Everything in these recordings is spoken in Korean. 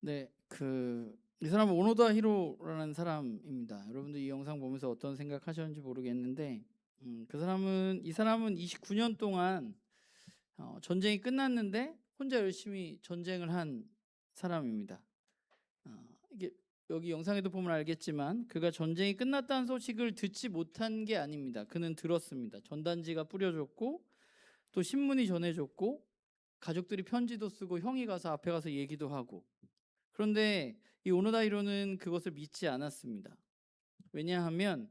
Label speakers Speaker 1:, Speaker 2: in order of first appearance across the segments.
Speaker 1: 네, 이 사람은 오노다 히로라는 사람입니다. 여러분들 이 영상 보면서 어떤 생각하셨는지 모르겠는데, 이 사람은 29년 동안 전쟁이 끝났는데 혼자 열심히 전쟁을 한 사람입니다. 이게 여기 영상에도 보면 알겠지만 그가 전쟁이 끝났다는 소식을 듣지 못한 게 아닙니다. 그는 들었습니다. 전단지가 뿌려졌고 또 신문이 전해졌고 가족들이 편지도 쓰고 형이 가서 앞에 가서 얘기도 하고. 그런데 이 오노다이로는 그것을 믿지 않았습니다. 왜냐하면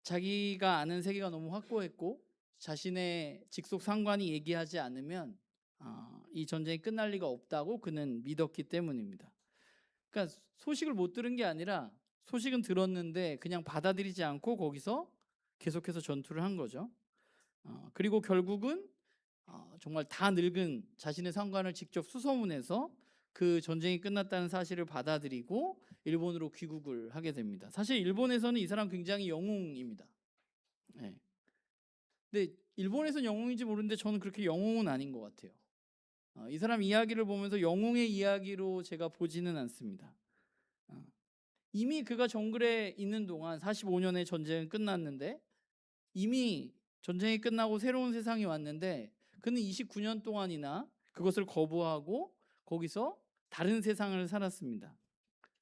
Speaker 1: 자기가 아는 세계가 너무 확고했고 자신의 직속 상관이 얘기하지 않으면 이 전쟁이 끝날 리가 없다고 그는 믿었기 때문입니다. 그러니까 소식을 못 들은 게 아니라 소식은 들었는데 그냥 받아들이지 않고 거기서 계속해서 전투를 한 거죠. 그리고 결국은 정말 다 늙은 자신의 상관을 직접 수소문해서 그 전쟁이 끝났다는 사실을 받아들이고 일본으로 귀국을 하게 됩니다. 사실 일본에서는 이 사람 굉장히 영웅입니다. 네. 근데 일본에서는 영웅인지 모르는데 저는 그렇게 영웅은 아닌 것 같아요. 이 사람 이야기를 보면서 영웅의 이야기로 제가 보지는 않습니다. 이미 그가 정글에 있는 동안 45년의 전쟁은 끝났는데 이미 전쟁이 끝나고 새로운 세상이 왔는데 그는 29년 동안이나 그것을 거부하고 거기서 다른 세상을 살았습니다.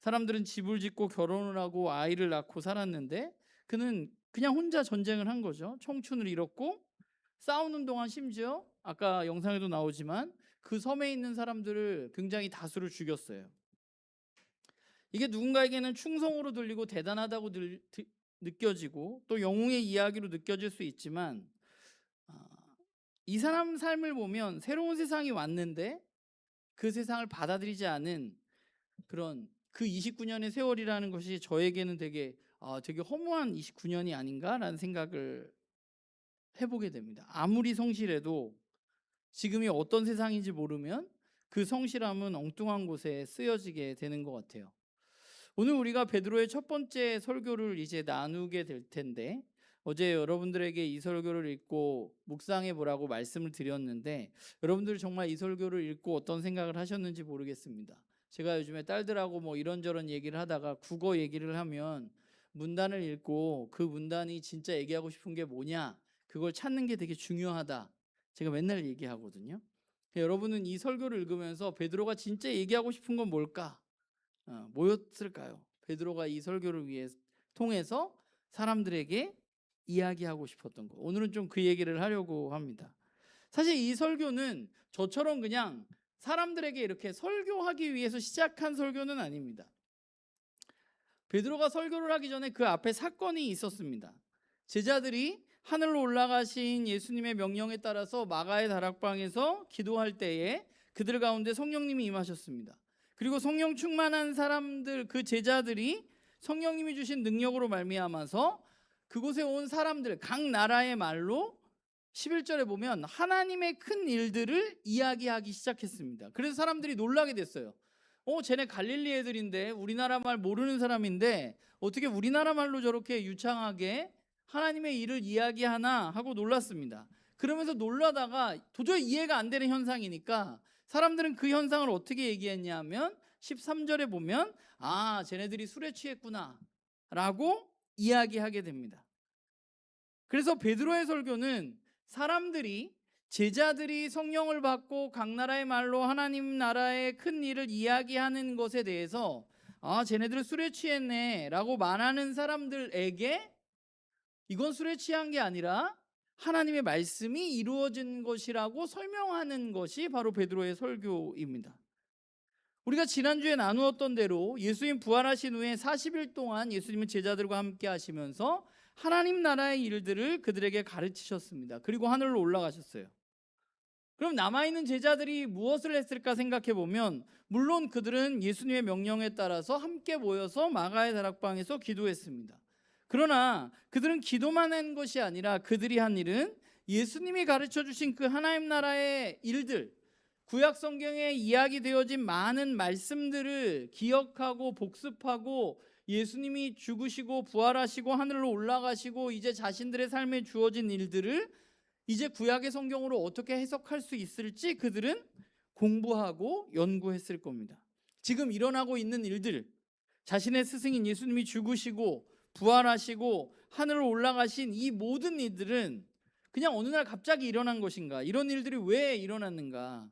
Speaker 1: 사람들은 집을 짓고 결혼을 하고 아이를 낳고 살았는데 그는 그냥 혼자 전쟁을 한 거죠. 청춘을 잃었고 싸우는 동안 심지어 아까 영상에도 나오지만 그 섬에 있는 사람들을 굉장히 다수를 죽였어요. 이게 누군가에게는 충성으로 들리고 대단하다고 느껴지고 또 영웅의 이야기로 느껴질 수 있지만 이 사람 삶을 보면 새로운 세상이 왔는데 그 세상을 받아들이지 않은 그런 그 29년의 세월이라는 것이 저에게는 되게 허무한 29년이 아닌가라는 생각을 해보게 됩니다. 아무리 성실해도 지금이 어떤 세상인지 모르면 그 성실함은 엉뚱한 곳에 쓰여지게 되는 것 같아요. 오늘 우리가 베드로의 첫 번째 설교를 이제 나누게 될 텐데 어제 여러분들에게 이 설교를 읽고 묵상해 보라고 말씀을 드렸는데 여러분들 정말 이 설교를 읽고 어떤 생각을 하셨는지 모르겠습니다. 제가 요즘에 딸들하고 뭐 이런저런 얘기를 하다가 국어 얘기를 하면 문단을 읽고 그 문단이 진짜 얘기하고 싶은 게 뭐냐 그걸 찾는 게 되게 중요하다 제가 맨날 얘기하거든요. 여러분은 이 설교를 읽으면서 베드로가 진짜 얘기하고 싶은 건 뭘까? 뭐였을까요? 베드로가 이 설교를 통해서 사람들에게 이야기하고 싶었던 거. 오늘은 좀 그 얘기를 하려고 합니다. 사실 이 설교는 저처럼 그냥 사람들에게 이렇게 설교하기 위해서 시작한 설교는 아닙니다. 베드로가 설교를 하기 전에 그 앞에 사건이 있었습니다. 제자들이 하늘로 올라가신 예수님의 명령에 따라서 마가의 다락방에서 기도할 때에 그들 가운데 성령님이 임하셨습니다. 그리고 성령 충만한 사람들, 그 제자들이 성령님이 주신 능력으로 말미암아서 그곳에 온 사람들, 각 나라의 말로 11절에 보면 하나님의 큰 일들을 이야기하기 시작했습니다. 그래서 사람들이 놀라게 됐어요. 쟤네 갈릴리 애들인데 우리나라 말 모르는 사람인데 어떻게 우리나라 말로 저렇게 유창하게 하나님의 일을 이야기하나 하고 놀랐습니다. 그러면서 놀라다가 도저히 이해가 안 되는 현상이니까 사람들은 그 현상을 어떻게 얘기했냐면 13절에 보면 쟤네들이 술에 취했구나 라고 이야기하게 됩니다. 그래서 베드로의 설교는 제자들이 성령을 받고 각 나라의 말로 하나님 나라의 큰 일을 이야기하는 것에 대해서 쟤네들 술에 취했네 라고 말하는 사람들에게 이건 술에 취한 게 아니라 하나님의 말씀이 이루어진 것이라고 설명하는 것이 바로 베드로의 설교입니다. 우리가 지난주에 나누었던 대로 예수님 부활하신 후에 40일 동안 예수님은 제자들과 함께 하시면서 하나님 나라의 일들을 그들에게 가르치셨습니다. 그리고 하늘로 올라가셨어요. 그럼 남아있는 제자들이 무엇을 했을까 생각해 보면 물론 그들은 예수님의 명령에 따라서 함께 모여서 마가의 다락방에서 기도했습니다. 그러나 그들은 기도만 한 것이 아니라 그들이 한 일은 예수님이 가르쳐 주신 그 하나님 나라의 일들, 구약 성경에 이야기되어진 많은 말씀들을 기억하고 복습하고 예수님이 죽으시고 부활하시고 하늘로 올라가시고 이제 자신들의 삶에 주어진 일들을 이제 구약의 성경으로 어떻게 해석할 수 있을지 그들은 공부하고 연구했을 겁니다. 지금 일어나고 있는 일들, 자신의 스승인 예수님이 죽으시고 부활하시고 하늘로 올라가신 이 모든 일들은 그냥 어느 날 갑자기 일어난 것인가? 이런 일들이 왜 일어났는가?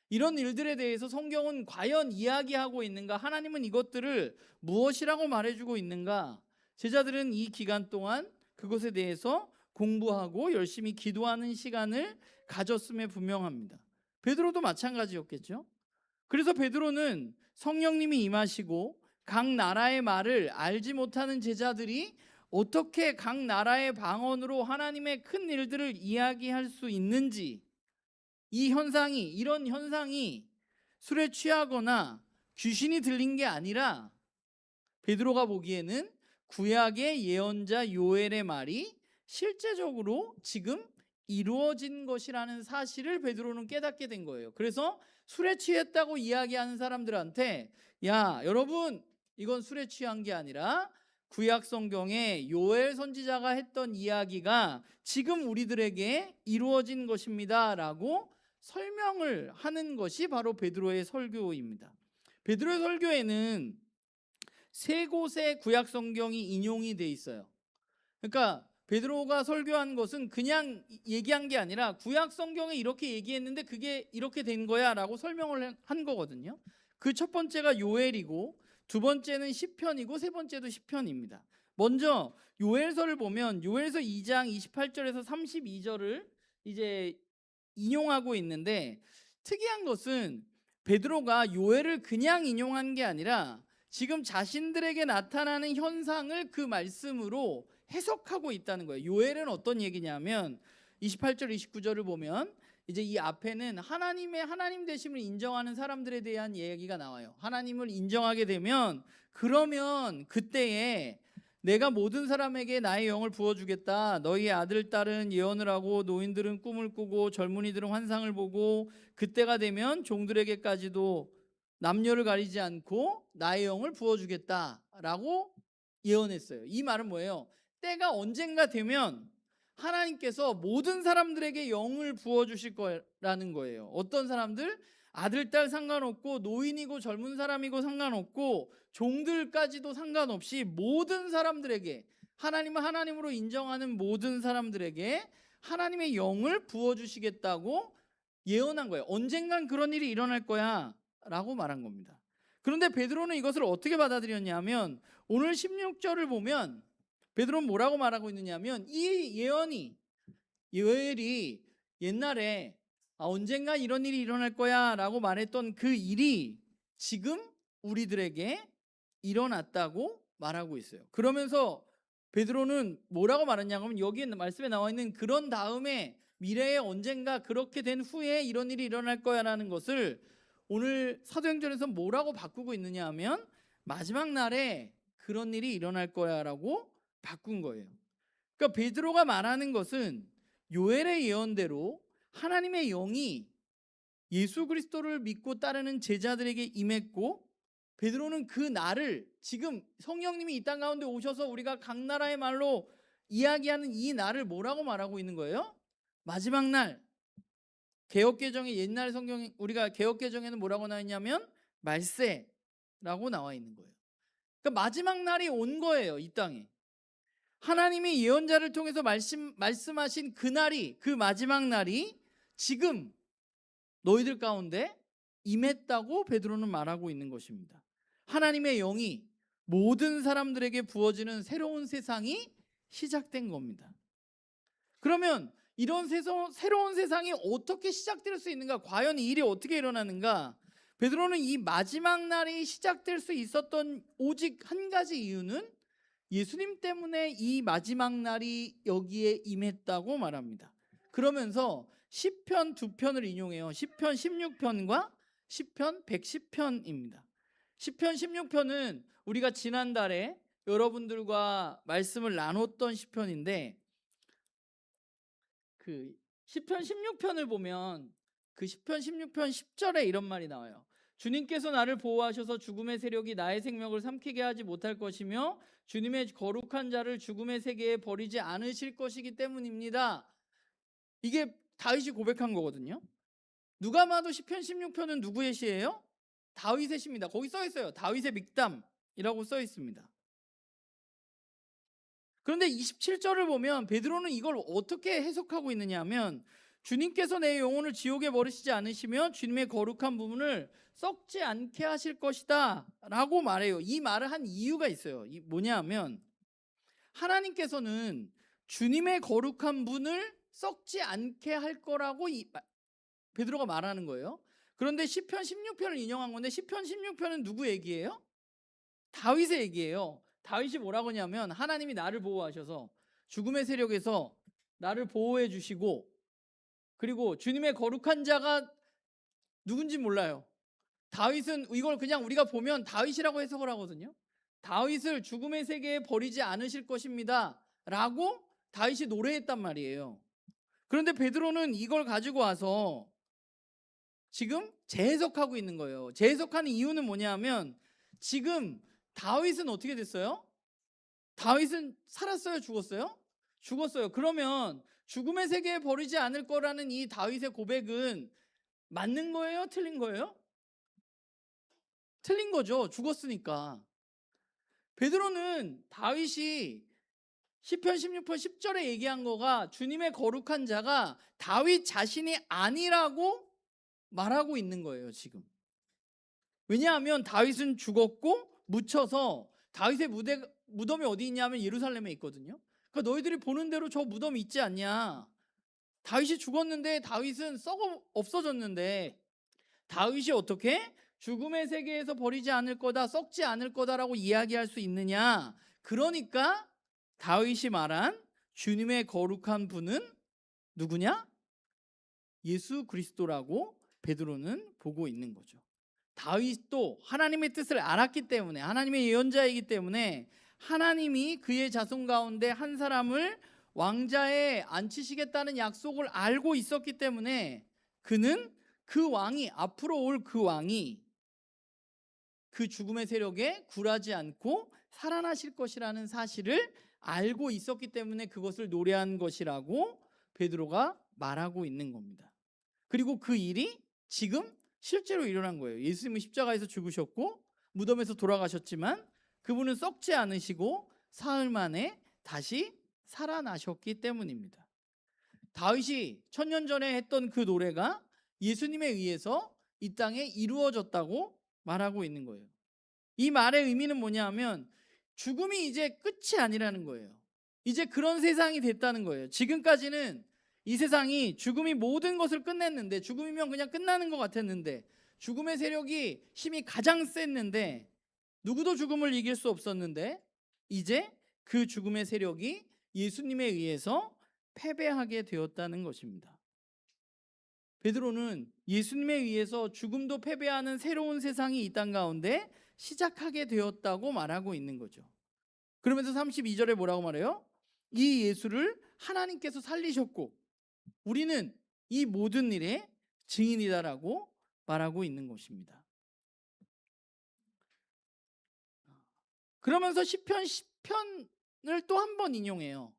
Speaker 1: 이런 일들에 대해서 성경은 과연 이야기하고 있는가? 하나님은 이것들을 무엇이라고 말해주고 있는가? 제자들은 이 기간 동안 그것에 대해서 공부하고 열심히 기도하는 시간을 가졌음에 분명합니다. 베드로도 마찬가지였겠죠. 그래서 베드로는 성령님이 임하시고 각 나라의 말을 알지 못하는 제자들이 어떻게 각 나라의 방언으로 하나님의 큰 일들을 이야기할 수 있는지, 이런 현상이 술에 취하거나 귀신이 들린 게 아니라 베드로가 보기에는 구약의 예언자 요엘의 말이 실제적으로 지금 이루어진 것이라는 사실을 베드로는 깨닫게 된 거예요. 그래서 술에 취했다고 이야기하는 사람들한테, 야, 여러분, 이건 술에 취한 게 아니라 구약 성경에 요엘 선지자가 했던 이야기가 지금 우리들에게 이루어진 것입니다 라고 설명을 하는 것이 바로 베드로의 설교입니다. 베드로의 설교에는 세 곳의 구약 성경이 인용이 돼 있어요. 그러니까 베드로가 설교한 것은 그냥 얘기한 게 아니라 구약 성경에 이렇게 얘기했는데 그게 이렇게 된 거야 라고 설명을 한 거거든요. 그 첫 번째가 요엘이고, 두 번째는 시편이고, 세 번째도 시편입니다. 먼저 요엘서를 보면 요엘서 2장 28절에서 32절을 이제 인용하고 있는데, 특이한 것은 베드로가 요엘을 그냥 인용한 게 아니라 지금 자신들에게 나타나는 현상을 그 말씀으로 해석하고 있다는 거예요. 요엘은 어떤 얘기냐면 28절 29절을 보면 이제 이 앞에는 하나님의 하나님 되심을 인정하는 사람들에 대한 얘기가 나와요. 하나님을 인정하게 되면 그러면 그때에 내가 모든 사람에게 나의 영을 부어주겠다. 너희 아들 딸은 예언을 하고 노인들은 꿈을 꾸고 젊은이들은 환상을 보고 그때가 되면 종들에게까지도 남녀를 가리지 않고 나의 영을 부어주겠다라고 예언했어요. 이 말은 뭐예요? 때가 언젠가 되면 하나님께서 모든 사람들에게 영을 부어주실 거라는 거예요. 어떤 사람들? 아들, 딸 상관없고 노인이고 젊은 사람이고 상관없고 종들까지도 상관없이 모든 사람들에게, 하나님을 하나님으로 인정하는 모든 사람들에게 하나님의 영을 부어주시겠다고 예언한 거예요. 언젠간 그런 일이 일어날 거야 라고 말한 겁니다. 그런데 베드로는 이것을 어떻게 받아들였냐면 오늘 16절을 보면 베드로는 뭐라고 말하고 있느냐면 이 요엘이 옛날에 언젠가 이런 일이 일어날 거야 라고 말했던 그 일이 지금 우리들에게 일어났다고 말하고 있어요. 그러면서 베드로는 뭐라고 말했냐면 여기 말씀에 나와 있는 그런 다음에 미래에 언젠가 그렇게 된 후에 이런 일이 일어날 거야 라는 것을 오늘 사도행전에서 뭐라고 바꾸고 있느냐 하면 마지막 날에 그런 일이 일어날 거야 라고 바꾼 거예요. 그러니까 베드로가 말하는 것은 요엘의 예언대로 하나님의 영이 예수 그리스도를 믿고 따르는 제자들에게 임했고, 베드로는 그 날을 지금 성령님이 이 땅 가운데 오셔서 우리가 각 나라의 말로 이야기하는 이 날을 뭐라고 말하고 있는 거예요? 마지막 날. 개역개정의 옛날 성경, 우리가 개역개정에는 뭐라고 나와 있냐면 말세라고 나와 있는 거예요. 그러니까 마지막 날이 온 거예요. 이 땅에 하나님이 예언자를 통해서 말씀하신 그 날이, 그 마지막 날이 지금 너희들 가운데 임했다고 베드로는 말하고 있는 것입니다. 하나님의 영이 모든 사람들에게 부어지는 새로운 세상이 시작된 겁니다. 그러면 이런 새로운 세상이 어떻게 시작될 수 있는가? 과연 이 일이 어떻게 일어나는가? 베드로는 이 마지막 날이 시작될 수 있었던 오직 한 가지 이유는 예수님 때문에 이 마지막 날이 여기에 임했다고 말합니다. 그러면서 시편 두 편을 인용해요. 시편 16편과 시편 110편입니다. 시편 16편은 우리가 지난달에 여러분들과 말씀을 나눴던 시편인데, 그 시편 16편을 보면 그 시편 16편 10절에 이런 말이 나와요. 주님께서 나를 보호하셔서 죽음의 세력이 나의 생명을 삼키게 하지 못할 것이며 주님의 거룩한 자를 죽음의 세계에 버리지 않으실 것이기 때문입니다. 이게 다윗이 고백한 거거든요. 누가 봐도 시편 16편은 누구의 시예요? 다윗의 시입니다. 거기 써 있어요. 다윗의 믹담이라고 써 있습니다. 그런데 27절을 보면 베드로는 이걸 어떻게 해석하고 있느냐 하면, 주님께서 내 영혼을 지옥에 버리시지 않으시며 주님의 거룩한 부분을 썩지 않게 하실 것이다 라고 말해요. 이 말을 한 이유가 있어요. 뭐냐 하면, 하나님께서는 주님의 거룩한 분을 썩지 않게 할 거라고 베드로가 말하는 거예요. 그런데 시편 16편을 인용한 건데, 시편 16편은 누구 얘기예요? 다윗의 얘기예요. 다윗이 뭐라고 하냐면, 하나님이 나를 보호하셔서 죽음의 세력에서 나를 보호해 주시고, 그리고 주님의 거룩한 자가 누군지 몰라요. 다윗은, 이걸 그냥 우리가 보면 다윗이라고 해석을 하거든요. 다윗을 죽음의 세계에 버리지 않으실 것입니다 라고 다윗이 노래했단 말이에요. 그런데 베드로는 이걸 가지고 와서 지금 재해석하고 있는 거예요. 재해석하는 이유는 뭐냐면, 지금 다윗은 어떻게 됐어요? 다윗은 살았어요? 죽었어요? 죽었어요. 그러면 죽음의 세계에 버리지 않을 거라는 이 다윗의 고백은 맞는 거예요? 틀린 거예요? 틀린 거죠. 죽었으니까. 베드로는 다윗이 시편 16편 10절에 얘기한 거가 주님의 거룩한 자가 다윗 자신이 아니라고 말하고 있는 거예요, 지금. 왜냐하면 다윗은 죽었고 묻혀서, 다윗의 무덤이 어디 있냐면 예루살렘에 있거든요. 그러니까 너희들이 보는 대로 저 무덤 있지 않냐. 다윗이 죽었는데, 다윗은 썩어 없어졌는데 다윗이 어떻게 죽음의 세계에서 버리지 않을 거다, 썩지 않을 거다라고 이야기할 수 있느냐. 그러니까 다윗이 말한 주님의 거룩한 분은 누구냐? 예수 그리스도라고 베드로는 보고 있는 거죠. 다윗도 하나님의 뜻을 알았기 때문에, 하나님의 예언자이기 때문에 하나님이 그의 자손 가운데 한 사람을 왕자에 앉히시겠다는 약속을 알고 있었기 때문에, 그는 그 왕이, 앞으로 올 그 왕이 그 죽음의 세력에 굴하지 않고 살아나실 것이라는 사실을 알고 있었기 때문에 그것을 노래한 것이라고 베드로가 말하고 있는 겁니다. 그리고 그 일이 지금 실제로 일어난 거예요. 예수님은 십자가에서 죽으셨고 무덤에서 돌아가셨지만 그분은 썩지 않으시고 사흘 만에 다시 살아나셨기 때문입니다. 다윗이 천년 전에 했던 그 노래가 예수님에 의해서 이 땅에 이루어졌다고 말하고 있는 거예요. 이 말의 의미는 뭐냐 하면, 죽음이 이제 끝이 아니라는 거예요. 이제 그런 세상이 됐다는 거예요. 지금까지는 이 세상이 죽음이 모든 것을 끝냈는데, 죽음이면 그냥 끝나는 것 같았는데, 죽음의 세력이 힘이 가장 셌는데, 누구도 죽음을 이길 수 없었는데, 이제 그 죽음의 세력이 예수님에 의해서 패배하게 되었다는 것입니다. 베드로는 예수님에 의해서 죽음도 패배하는 새로운 세상이 이 땅 가운데 시작하게 되었다고 말하고 있는 거죠. 그러면서 32절에 뭐라고 말해요? 이 예수를 하나님께서 살리셨고 우리는 이 모든 일의 증인이다라고 말하고 있는 것입니다. 그러면서 시편 10편을 또 한 번 인용해요.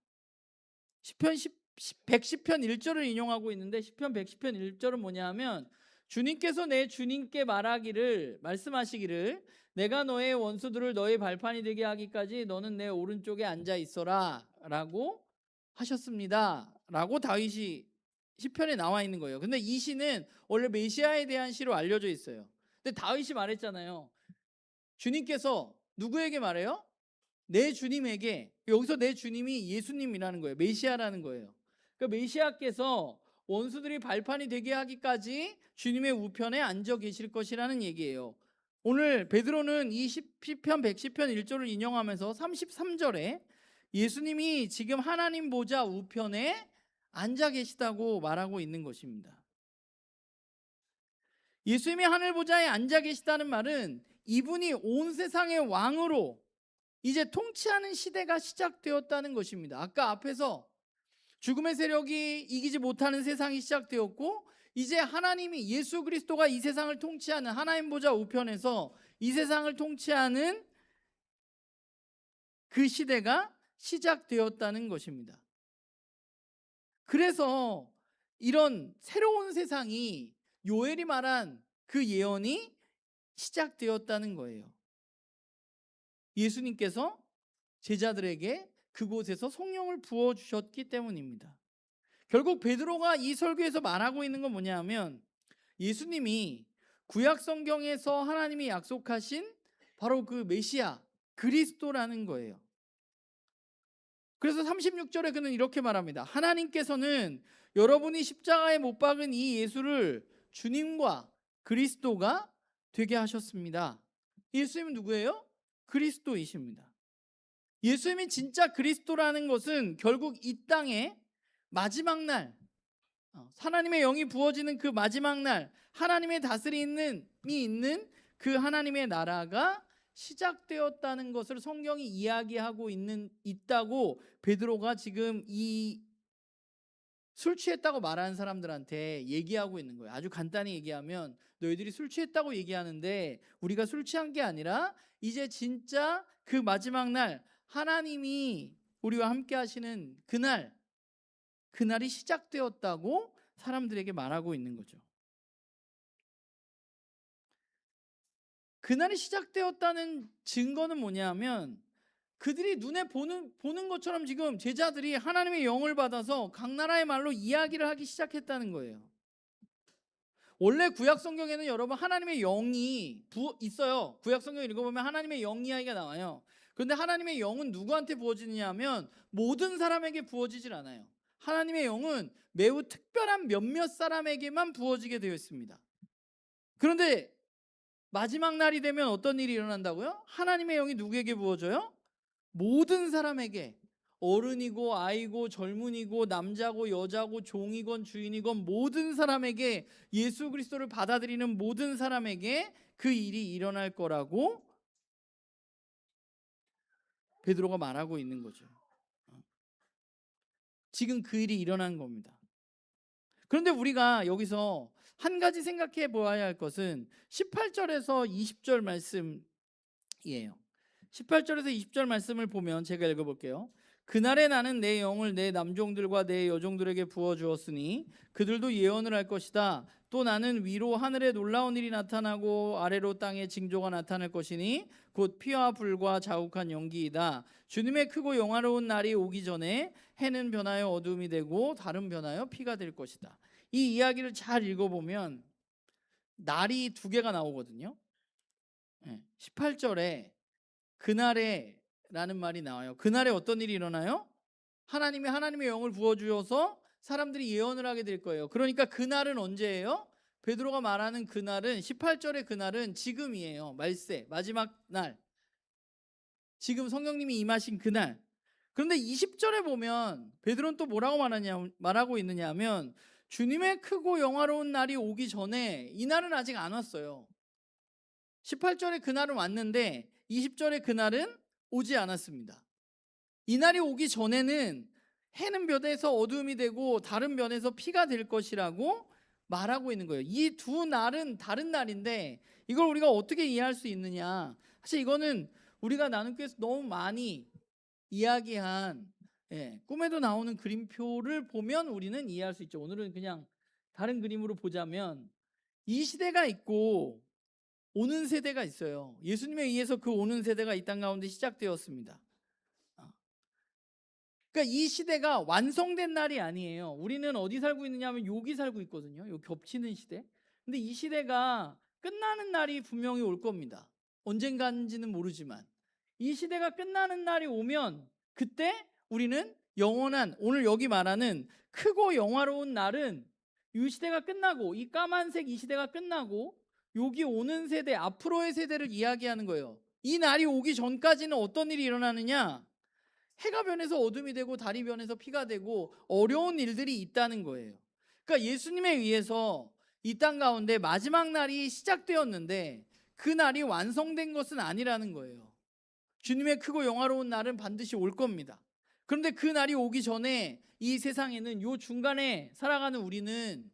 Speaker 1: 시편 110편 1절을 인용하고 있는데, 시편 110편 1절은 뭐냐 하면, 주님께서 내 주님께 말씀하시기를 내가 너의 원수들을 너의 발판이 되게 하기까지 너는 내 오른쪽에 앉아 있어라 라고 하셨습니다 라고 다윗이 시편에 나와 있는 거예요. 근데 이 시는 원래 메시아에 대한 시로 알려져 있어요. 근데 다윗이 말했잖아요. 주님께서 누구에게 말해요? 내 주님에게. 여기서 내 주님이 예수님이라는 거예요. 메시아라는 거예요. 그러니까 메시아께서 원수들이 발판이 되게 하기까지 주님의 우편에 앉아 계실 것이라는 얘기예요. 오늘 베드로는 이 시편 110편 1절을 인용하면서 33절에 예수님이 지금 하나님 보좌 우편에 앉아 계시다고 말하고 있는 것입니다. 예수님이 하늘 보좌에 앉아 계시다는 말은 이분이 온 세상의 왕으로 이제 통치하는 시대가 시작되었다는 것입니다. 아까 앞에서 죽음의 세력이 이기지 못하는 세상이 시작되었고, 이제 하나님이, 예수 그리스도가 이 세상을 통치하는, 하나님 보좌 우편에서 이 세상을 통치하는 그 시대가 시작되었다는 것입니다. 그래서 이런 새로운 세상이 요엘이 말한 그 예언이 시작되었다는 거예요. 예수님께서 제자들에게 그곳에서 성령을 부어주셨기 때문입니다. 결국 베드로가 이 설교에서 말하고 있는 건 뭐냐면 예수님이 구약 성경에서 하나님이 약속하신 바로 그 메시아 그리스도라는 거예요. 그래서 36절에 그는 이렇게 말합니다. 하나님께서는 여러분이 십자가에 못 박은 이 예수를 주님과 그리스도가 되게 하셨습니다. 예수님은 누구예요? 그리스도이십니다. 예수님이 진짜 그리스도라는 것은 결국 이 땅에 마지막 날, 하나님의 영이 부어지는 그 마지막 날, 하나님의 다스림이 있는 그 하나님의 나라가 시작되었다는 것을 성경이 이야기하고 있다고 베드로가 지금 이 술 취했다고 말하는 사람들한테 얘기하고 있는 거예요. 아주 간단히 얘기하면 너희들이 술 취했다고 얘기하는데 우리가 술 취한 게 아니라 이제 진짜 그 마지막 날 하나님이 우리와 함께 하시는 그날이 시작되었다고 사람들에게 말하고 있는 거죠. 그날이 시작되었다는 증거는 뭐냐면 그들이 눈에 보는 것처럼 지금 제자들이 하나님의 영을 받아서 각 나라의 말로 이야기를 하기 시작했다는 거예요. 원래 구약 성경에는 여러분 하나님의 영이 있어요. 구약 성경 읽어보면 하나님의 영 이야기가 나와요. 그런데 하나님의 영은 누구한테 부어지느냐 하면 모든 사람에게 부어지질 않아요. 하나님의 영은 매우 특별한 몇몇 사람에게만 부어지게 되어 있습니다. 그런데 마지막 날이 되면 어떤 일이 일어난다고요? 하나님의 영이 누구에게 부어져요? 모든 사람에게, 어른이고 아이고 젊은이고 남자고 여자고 종이건 주인이건 모든 사람에게, 예수 그리스도를 받아들이는 모든 사람에게 그 일이 일어날 거라고 베드로가 말하고 있는 거죠. 지금 그 일이 일어난 겁니다. 그런데 우리가 여기서 한 가지 생각해 보아야 할 것은 18절에서 20절 말씀이에요. 18절에서 20절 말씀을 보면 제가 읽어볼게요. 그날에 나는 내 영을 내 남종들과 내 여종들에게 부어주었으니 그들도 예언을 할 것이다. 또 나는 위로 하늘에 놀라운 일이 나타나고 아래로 땅에 징조가 나타날 것이니 곧 피와 불과 자욱한 연기이다. 주님의 크고 영화로운 날이 오기 전에 해는 변하여 어둠이 되고 달은 변하여 피가 될 것이다. 이 이야기를 잘 읽어보면 날이 두 개가 나오거든요. 18절에 그날에 라는 말이 나와요. 그날에 어떤 일이 일어나요? 하나님의 영을 부어주셔서 사람들이 예언을 하게 될 거예요. 그러니까 그날은 언제예요? 베드로가 말하는 그날은 18절의 그날은 지금이에요. 말세, 마지막 날. 지금 성령님이 임하신 그날. 그런데 20절에 보면 베드로는 또 뭐라고 말하고 있느냐 하면 주님의 크고 영화로운 날이 오기 전에, 이 날은 아직 안 왔어요. 18절에 그날은 왔는데 20절에 그날은 오지 않았습니다. 이 날이 오기 전에는 해는 변해서 어두움이 되고 다른 변해서 피가 될 것이라고 말하고 있는 거예요. 이 두 날은 다른 날인데 이걸 우리가 어떻게 이해할 수 있느냐? 사실 이거는 우리가 나눔교회에서 너무 많이 이야기한 꿈에도 나오는 그림표를 보면 우리는 이해할 수 있죠. 오늘은 그냥 다른 그림으로 보자면 이 시대가 있고 오는 세대가 있어요. 예수님에 의해서 그 오는 세대가 이 땅 가운데 시작되었습니다. 그러니까 이 시대가 완성된 날이 아니에요. 우리는 어디 살고 있느냐 하면 여기 살고 있거든요. 요 겹치는 시대. 근데 이 시대가 끝나는 날이 분명히 올 겁니다. 언젠가인지는 모르지만 이 시대가 끝나는 날이 오면 그때 우리는 영원한, 오늘 여기 말하는 크고 영화로운 날은 이 시대가 끝나고, 이 까만색 이 시대가 끝나고 여기 오는 세대, 앞으로의 세대를 이야기하는 거예요. 이 날이 오기 전까지는 어떤 일이 일어나느냐? 해가 변해서 어둠이 되고 달이 변해서 피가 되고 어려운 일들이 있다는 거예요. 그러니까 예수님에 의해서 이 땅 가운데 마지막 날이 시작되었는데 그 날이 완성된 것은 아니라는 거예요. 주님의 크고 영화로운 날은 반드시 올 겁니다. 그런데 그 날이 오기 전에 이 세상에는 요 중간에 살아가는 우리는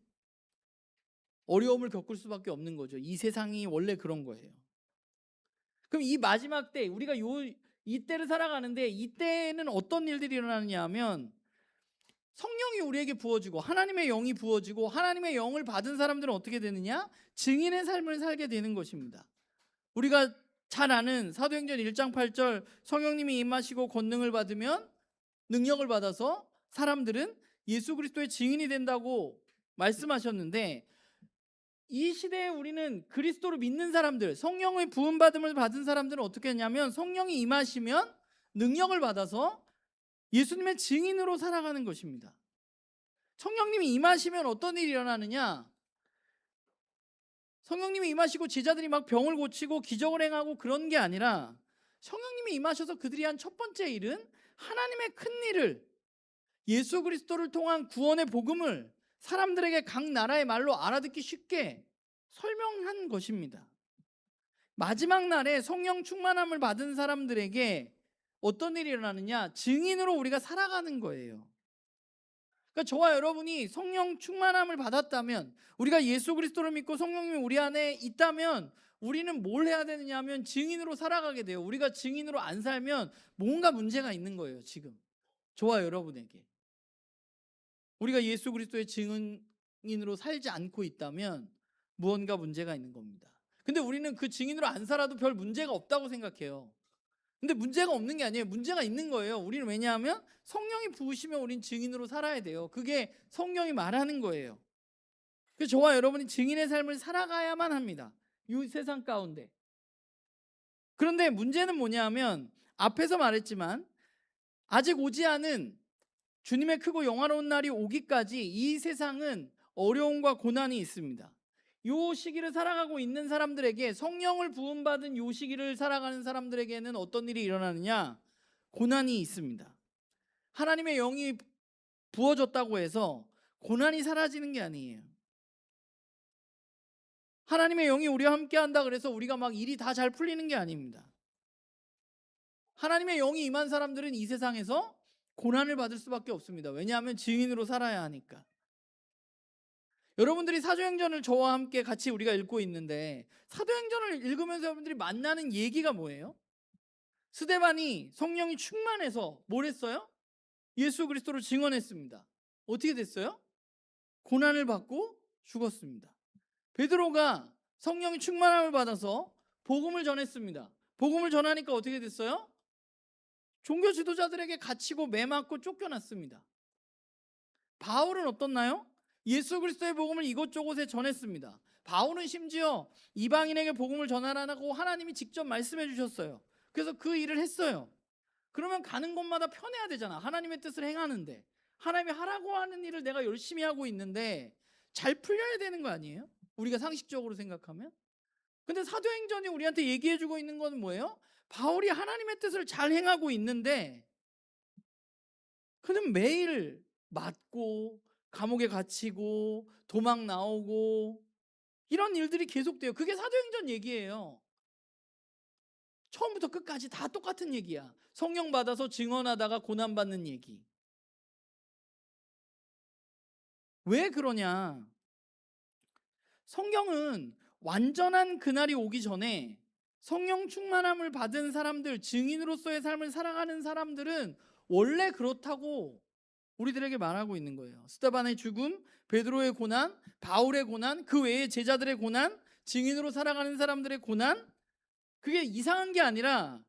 Speaker 1: 어려움을 겪을 수밖에 없는 거죠. 이 세상이 원래 그런 거예요. 그럼 이 마지막 때, 우리가 이때를 살아가는데 이때는 어떤 일들이 일어나느냐 하면 성령이 우리에게 부어지고 하나님의 영이 부어지고 하나님의 영을 받은 사람들은 어떻게 되느냐? 증인의 삶을 살게 되는 것입니다. 우리가 잘 아는 사도행전 1장 8절 성령님이 임하시고 권능을 받으면 능력을 받아서 사람들은 예수 그리스도의 증인이 된다고 말씀하셨는데, 이 시대에 우리는 그리스도를 믿는 사람들, 성령의 부음받음을 받은 사람들은 어떻게 했냐면 성령이 임하시면 능력을 받아서 예수님의 증인으로 살아가는 것입니다. 성령님이 임하시면 어떤 일이 일어나느냐? 성령님이 임하시고 제자들이 막 병을 고치고 기적을 행하고 그런 게 아니라, 성령님이 임하셔서 그들이 한 첫 번째 일은 하나님의 큰 일을, 예수 그리스도를 통한 구원의 복음을 사람들에게 각 나라의 말로 알아듣기 쉽게 설명한 것입니다. 마지막 날에 성령 충만함을 받은 사람들에게 어떤 일이 일어나느냐? 증인으로 우리가 살아가는 거예요. 그러니까 저와 여러분이 성령 충만함을 받았다면, 우리가 예수 그리스도를 믿고 성령님이 우리 안에 있다면 우리는 뭘 해야 되느냐 하면 증인으로 살아가게 돼요. 우리가 증인으로 안 살면 뭔가 문제가 있는 거예요. 지금 저와 여러분에게 우리가 예수 그리스도의 증인으로 살지 않고 있다면 무언가 문제가 있는 겁니다. 근데 우리는 그 증인으로 안 살아도 별 문제가 없다고 생각해요. 근데 문제가 없는 게 아니에요. 문제가 있는 거예요. 우리는 왜냐하면 성령이 부으시면 우린 증인으로 살아야 돼요. 그게 성령이 말하는 거예요. 그래서 저와 여러분이 증인의 삶을 살아가야만 합니다. 이 세상 가운데. 그런데 문제는 뭐냐면 앞에서 말했지만 아직 오지 않은 주님의 크고 영화로운 날이 오기까지 이 세상은 어려움과 고난이 있습니다. 요 시기를 살아가고 있는 사람들에게, 성령을 부음받은 요 시기를 살아가는 사람들에게는 어떤 일이 일어나느냐? 고난이 있습니다. 하나님의 영이 부어졌다고 해서 고난이 사라지는 게 아니에요. 하나님의 영이 우리와 함께 한다 그래서 우리가 막 일이 다 잘 풀리는 게 아닙니다. 하나님의 영이 임한 사람들은 이 세상에서 고난을 받을 수밖에 없습니다. 왜냐하면 증인으로 살아야 하니까. 여러분들이 사도행전을 저와 함께 같이 우리가 읽고 있는데, 사도행전을 읽으면서 여러분들이 만나는 얘기가 뭐예요? 스데반이 성령이 충만해서 뭘 했어요? 예수 그리스도를 증언했습니다. 어떻게 됐어요? 고난을 받고 죽었습니다. 베드로가 성령이 충만함을 받아서 복음을 전했습니다. 복음을 전하니까 어떻게 됐어요? 종교 지도자들에게 갇히고 매맞고 쫓겨났습니다. 바울은 어떻나요? 예수 그리스도의 복음을 이곳저곳에 전했습니다. 바울은 심지어 이방인에게 복음을 전하라고 하나님이 직접 말씀해 주셨어요. 그래서 그 일을 했어요. 그러면 가는 곳마다 편해야 되잖아. 하나님의 뜻을 행하는데, 하나님이 하라고 하는 일을 내가 열심히 하고 있는데 잘 풀려야 되는 거 아니에요? 우리가 상식적으로 생각하면. 근데 사도행전이 우리한테 얘기해 주고 있는 건 뭐예요? 바울이 하나님의 뜻을 잘 행하고 있는데 그는 매일 맞고 감옥에 갇히고 도망 나오고 이런 일들이 계속돼요. 그게 사도행전 얘기예요. 처음부터 끝까지 다 똑같은 얘기야. 성령 받아서 증언하다가 고난받는 얘기. 왜 그러냐? 성경은 완전한 그날이 오기 전에 성령 충만함을 받은 사람들, 증인으로서의 삶을 살아가는 사람들은 원래 그렇다고 우리들에게 말하고 있는 거예요. 스데반의 죽음, 베드로의 고난, 바울의 고난, 그 외에 제자들의 고난, 증인으로 살아가는 사람들의 고난, 그게 이상한 게 아니라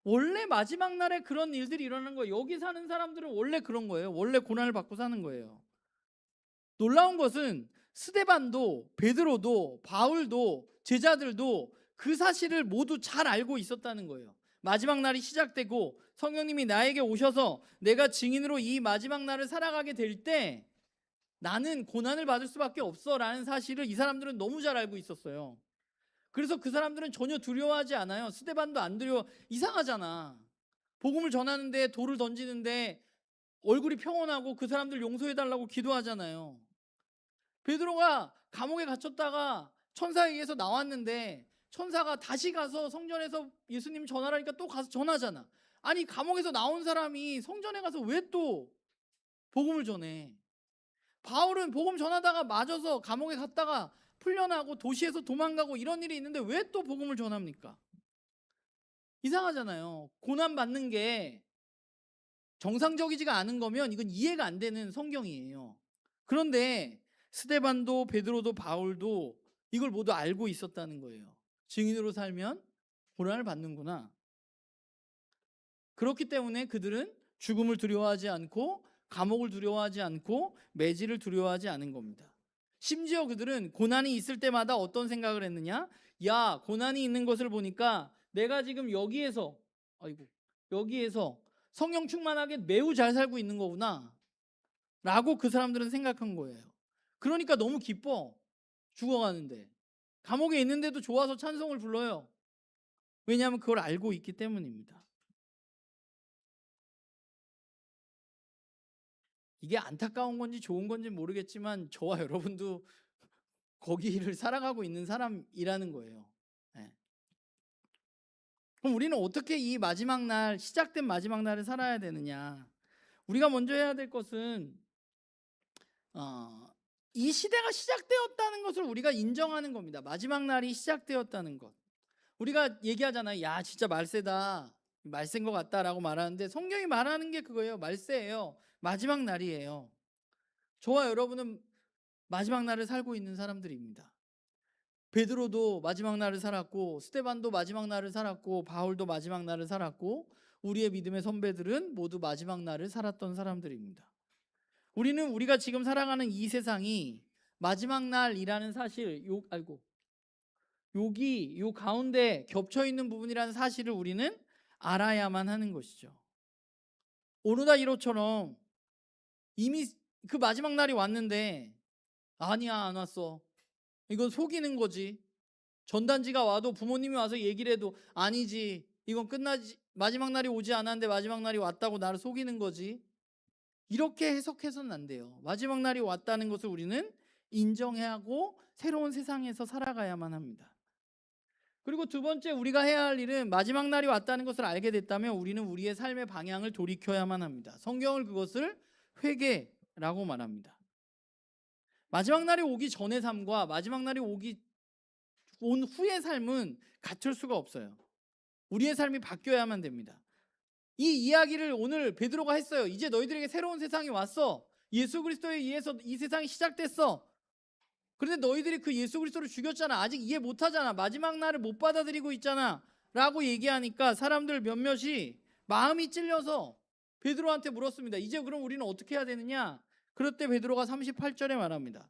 Speaker 1: 원래 마지막 날에 그런 일들이 일어나는 거예요. 여기 사는 사람들은 원래 그런 거예요. 원래 고난을 받고 사는 거예요. 놀라운 것은 스데반도 베드로도 바울도 제자들도 그 사실을 모두 잘 알고 있었다는 거예요. 마지막 날이 시작되고 성령님이 나에게 오셔서 내가 증인으로 이 마지막 날을 살아가게 될 때 나는 고난을 받을 수밖에 없어 라는 사실을 이 사람들은 너무 잘 알고 있었어요. 그래서 그 사람들은 전혀 두려워하지 않아요. 스데반도 안 두려워. 이상하잖아. 복음을 전하는데 돌을 던지는데 얼굴이 평온하고 그 사람들 용서해달라고 기도하잖아요. 베드로가 감옥에 갇혔다가 천사에 의해서 나왔는데 천사가 다시 가서 성전에서 예수님 전하라니까 또 가서 전하잖아. 아니 감옥에서 나온 사람이 성전에 가서 왜 또 복음을 전해? 바울은 복음 전하다가 맞아서 감옥에 갔다가 풀려나고 도시에서 도망가고 이런 일이 있는데 왜 또 복음을 전합니까? 이상하잖아요. 고난 받는 게 정상적이지가 않은 거면 이건 이해가 안 되는 성경이에요. 그런데 스데반도 베드로도 바울도 이걸 모두 알고 있었다는 거예요. 증인으로 살면 고난을 받는구나. 그렇기 때문에 그들은 죽음을 두려워하지 않고 감옥을 두려워하지 않고 매질을 두려워하지 않은 겁니다. 심지어 그들은 고난이 있을 때마다 어떤 생각을 했느냐? 야, 고난이 있는 것을 보니까 내가 지금 여기에서 성령 충만하게 매우 잘 살고 있는 거구나 라고 그 사람들은 생각한 거예요. 그러니까 너무 기뻐. 죽어가는데 감옥에 있는데도 좋아서 찬송을 불러요. 왜냐하면 그걸 알고 있기 때문입니다. 이게 안타까운 건지 좋은 건지 모르겠지만 저와 여러분도 거기를 살아가고 있는 사람이라는 거예요. 네. 그럼 우리는 어떻게 이 마지막 날, 시작된 마지막 날을 살아야 되느냐? 우리가 먼저 해야 될 것은 이 시대가 시작되었다는 것을 우리가 인정하는 겁니다. 마지막 날이 시작되었다는 것. 우리가 얘기하잖아요. 야, 진짜 말세다. 말세인 것 같다라고 말하는데 성경이 말하는 게 그거예요. 말세예요. 마지막 날이에요. 저와 여러분은 마지막 날을 살고 있는 사람들입니다. 베드로도 마지막 날을 살았고 스데반도 마지막 날을 살았고 바울도 마지막 날을 살았고 우리의 믿음의 선배들은 모두 마지막 날을 살았던 사람들입니다. 우리는 우리가 지금 살아가는 이 세상이 마지막 날이라는 사실, 여기 요 가운데 겹쳐 있는 부분이라는 사실을 우리는 알아야만 하는 것이죠. 오르다 이로처럼 이미 그 마지막 날이 왔는데 아니야, 안 왔어. 이건 속이는 거지. 전단지가 와도 부모님이 와서 얘기를 해도 아니지. 이건 끝나지, 마지막 날이 오지 않았는데 마지막 날이 왔다고 나를 속이는 거지. 이렇게 해석해서는 안 돼요. 마지막 날이 왔다는 것을 우리는 인정해야 하고 새로운 세상에서 살아가야만 합니다. 그리고 두 번째 우리가 해야 할 일은 마지막 날이 왔다는 것을 알게 됐다면 우리는 우리의 삶의 방향을 돌이켜야만 합니다. 성경을 그것을 회개라고 말합니다. 마지막 날이 오기 전의 삶과 마지막 날이 온 후의 삶은 같을 수가 없어요. 우리의 삶이 바뀌어야만 됩니다. 이 이야기를 오늘 베드로가 했어요. 이제 너희들에게 새로운 세상이 왔어. 예수 그리스도에 의해서 이 세상이 시작됐어. 그런데 너희들이 그 예수 그리스도를 죽였잖아. 아직 이해 못하잖아. 마지막 날을 못 받아들이고 있잖아 라고 얘기하니까 사람들 몇몇이 마음이 찔려서 베드로한테 물었습니다. 이제 그럼 우리는 어떻게 해야 되느냐? 그럴 때 베드로가 38절에 말합니다.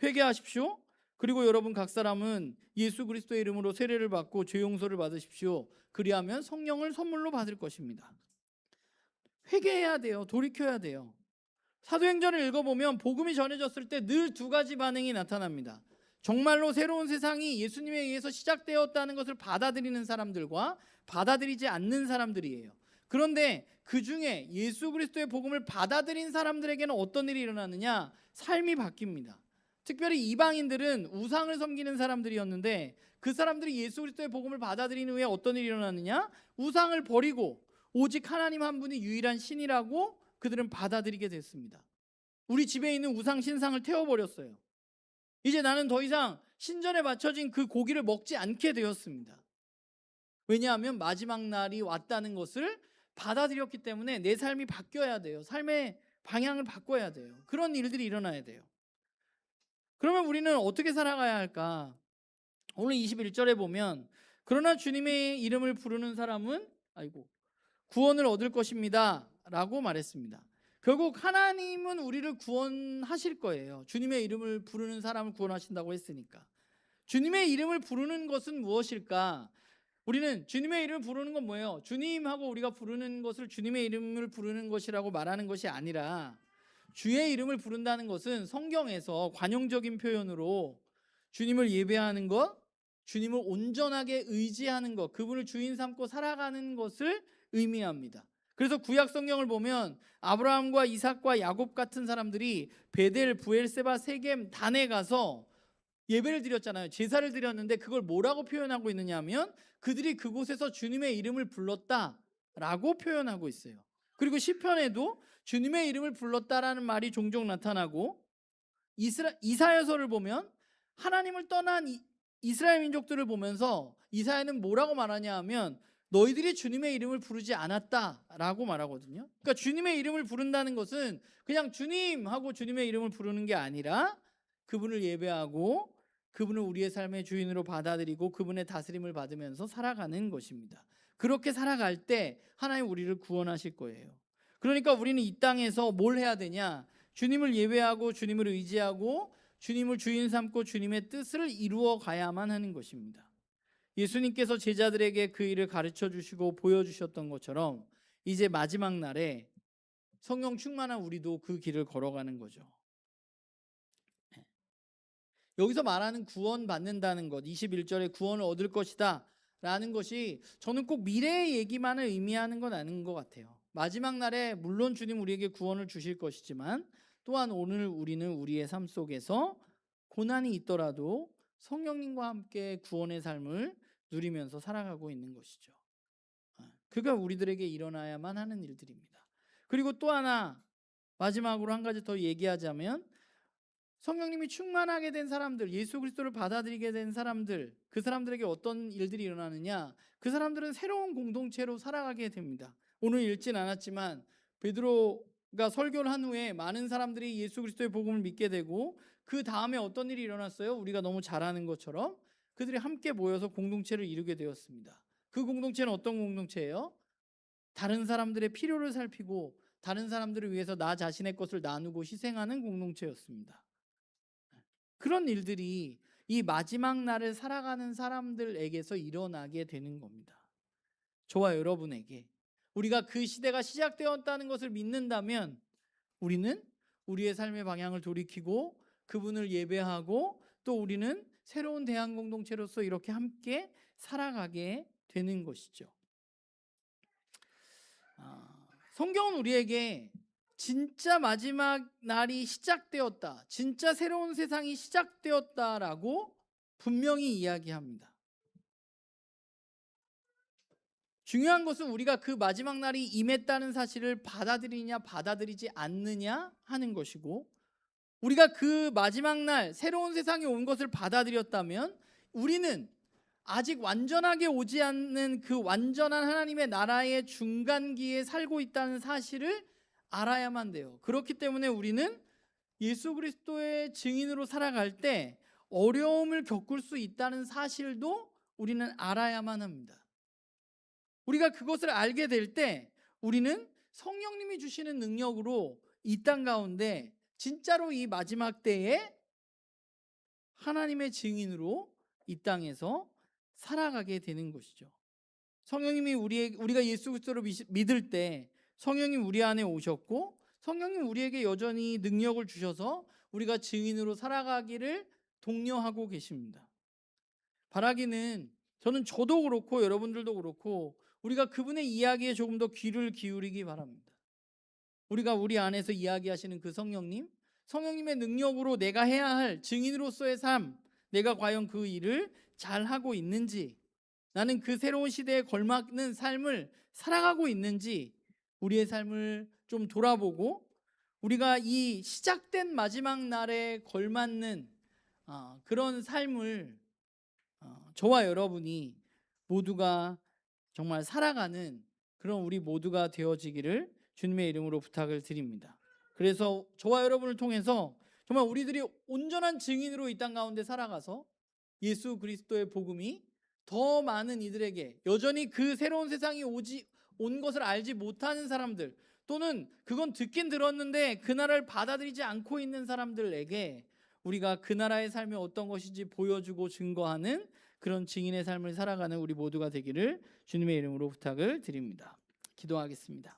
Speaker 1: 회개하십시오. 그리고 여러분 각 사람은 예수 그리스도의 이름으로 세례를 받고 죄 용서를 받으십시오. 그리하면 성령을 선물로 받을 것입니다. 회개해야 돼요. 돌이켜야 돼요. 사도행전을 읽어보면 복음이 전해졌을 때 늘 두 가지 반응이 나타납니다. 정말로 새로운 세상이 예수님에 의해서 시작되었다는 것을 받아들이는 사람들과 받아들이지 않는 사람들이에요. 그런데 그 중에 예수 그리스도의 복음을 받아들인 사람들에게는 어떤 일이 일어나느냐? 삶이 바뀝니다. 특별히 이방인들은 우상을 섬기는 사람들이었는데 그 사람들이 예수 그리스도의 복음을 받아들인 후에 어떤 일이 일어나느냐? 우상을 버리고 오직 하나님 한 분이 유일한 신이라고 그들은 받아들이게 됐습니다. 우리 집에 있는 우상 신상을 태워버렸어요. 이제 나는 더 이상 신전에 바쳐진 그 고기를 먹지 않게 되었습니다. 왜냐하면 마지막 날이 왔다는 것을 받아들였기 때문에 내 삶이 바뀌어야 돼요. 삶의 방향을 바꿔야 돼요. 그런 일들이 일어나야 돼요. 그러면 우리는 어떻게 살아가야 할까? 오늘 21절에 보면 그러나 주님의 이름을 부르는 사람은 구원을 얻을 것입니다 라고 말했습니다. 결국 하나님은 우리를 구원하실 거예요. 주님의 이름을 부르는 사람을 구원하신다고 했으니까. 주님의 이름을 부르는 것은 무엇일까? 우리는 주님의 이름을 부르는 건 뭐예요? 주님하고 우리가 부르는 것을 주님의 이름을 부르는 것이라고 말하는 것이 아니라 주의 이름을 부른다는 것은 성경에서 관용적인 표현으로 주님을 예배하는 것, 주님을 온전하게 의지하는 것, 그분을 주인 삼고 살아가는 것을 의미합니다. 그래서 구약 성경을 보면 아브라함과 이삭과 야곱 같은 사람들이 베델, 부엘세바, 세겜, 단에 가서 예배를 드렸잖아요. 제사를 드렸는데 그걸 뭐라고 표현하고 있느냐 하면 그들이 그곳에서 주님의 이름을 불렀다라고 표현하고 있어요. 그리고 시편에도 주님의 이름을 불렀다라는 말이 종종 나타나고 이사야서를 보면 하나님을 떠난 이스라엘 민족들을 보면서 이사야는 뭐라고 말하냐 하면 너희들이 주님의 이름을 부르지 않았다라고 말하거든요. 그러니까 주님의 이름을 부른다는 것은 그냥 주님 하고 주님의 이름을 부르는 게 아니라 그분을 예배하고 그분을 우리의 삶의 주인으로 받아들이고 그분의 다스림을 받으면서 살아가는 것입니다. 그렇게 살아갈 때 하나님 우리를 구원하실 거예요. 그러니까 우리는 이 땅에서 뭘 해야 되냐? 주님을 예배하고 주님을 의지하고 주님을 주인 삼고 주님의 뜻을 이루어 가야만 하는 것입니다. 예수님께서 제자들에게 그 일을 가르쳐 주시고 보여주셨던 것처럼 이제 마지막 날에 성령 충만한 우리도 그 길을 걸어가는 거죠. 여기서 말하는 구원 받는다는 것, 21절에 구원을 얻을 것이다 라는 것이 저는 꼭 미래의 얘기만을 의미하는 건 아닌 것 같아요. 마지막 날에 물론 주님 우리에게 구원을 주실 것이지만 또한 오늘 우리는 우리의 삶 속에서 고난이 있더라도 성령님과 함께 구원의 삶을 누리면서 살아가고 있는 것이죠. 그가 우리들에게 일어나야만 하는 일들입니다. 그리고 또 하나 마지막으로 한 가지 더 얘기하자면 성령님이 충만하게 된 사람들, 예수 그리스도를 받아들이게 된 사람들, 그 사람들에게 어떤 일들이 일어나느냐? 그 사람들은 새로운 공동체로 살아가게 됩니다. 오늘 읽진 않았지만 베드로가 설교를 한 후에 많은 사람들이 예수 그리스도의 복음을 믿게 되고 그 다음에 어떤 일이 일어났어요? 우리가 너무 잘 아는 것처럼 그들이 함께 모여서 공동체를 이루게 되었습니다. 그 공동체는 어떤 공동체예요? 다른 사람들의 필요를 살피고 다른 사람들을 위해서 나 자신의 것을 나누고 희생하는 공동체였습니다. 그런 일들이 이 마지막 날을 살아가는 사람들에게서 일어나게 되는 겁니다. 저와 여러분에게 우리가 그 시대가 시작되었다는 것을 믿는다면 우리는 우리의 삶의 방향을 돌이키고 그분을 예배하고 또 우리는 새로운 대한 공동체로서 이렇게 함께 살아가게 되는 것이죠. 성경은 우리에게 진짜 마지막 날이 시작되었다, 진짜 새로운 세상이 시작되었다라고 분명히 이야기합니다. 중요한 것은 우리가 그 마지막 날이 임했다는 사실을 받아들이냐 받아들이지 않느냐 하는 것이고, 우리가 그 마지막 날 새로운 세상이 온 것을 받아들였다면 우리는 아직 완전하게 오지 않는 그 완전한 하나님의 나라의 중간기에 살고 있다는 사실을 알아야만 돼요. 그렇기 때문에 우리는 예수 그리스도의 증인으로 살아갈 때 어려움을 겪을 수 있다는 사실도 우리는 알아야만 합니다. 우리가 그것을 알게 될 때 우리는 성령님이 주시는 능력으로 이 땅 가운데 진짜로 이 마지막 때에 하나님의 증인으로 이 땅에서 살아가게 되는 것이죠. 성령님이 우리가 예수 그리스도를 믿을 때 성령님 우리 안에 오셨고 성령님 우리에게 여전히 능력을 주셔서 우리가 증인으로 살아가기를 독려하고 계십니다. 바라기는 저는 저도 그렇고 여러분들도 그렇고 우리가 그분의 이야기에 조금 더 귀를 기울이기 바랍니다. 우리가 우리 안에서 이야기하시는 그 성령님의 능력으로 내가 해야 할 증인으로서의 삶, 내가 과연 그 일을 잘하고 있는지, 나는 그 새로운 시대에 걸맞는 삶을 살아가고 있는지 우리의 삶을 좀 돌아보고 우리가 이 시작된 마지막 날에 걸맞는 그런 삶을 저와 여러분이 모두가 정말 살아가는 그런 우리 모두가 되어지기를 주님의 이름으로 부탁을 드립니다. 그래서 저와 여러분을 통해서 정말 우리들이 온전한 증인으로 이 땅 가운데 살아가서 예수 그리스도의 복음이 더 많은 이들에게, 여전히 그 새로운 세상이 온 것을 알지 못하는 사람들, 또는 그건 듣긴 들었는데 그 나라를 받아들이지 않고 있는 사람들에게 우리가 그 나라의 삶이 어떤 것인지 보여주고 증거하는 그런 증인의 삶을 살아가는 우리 모두가 되기를 주님의 이름으로 부탁을 드립니다. 기도하겠습니다.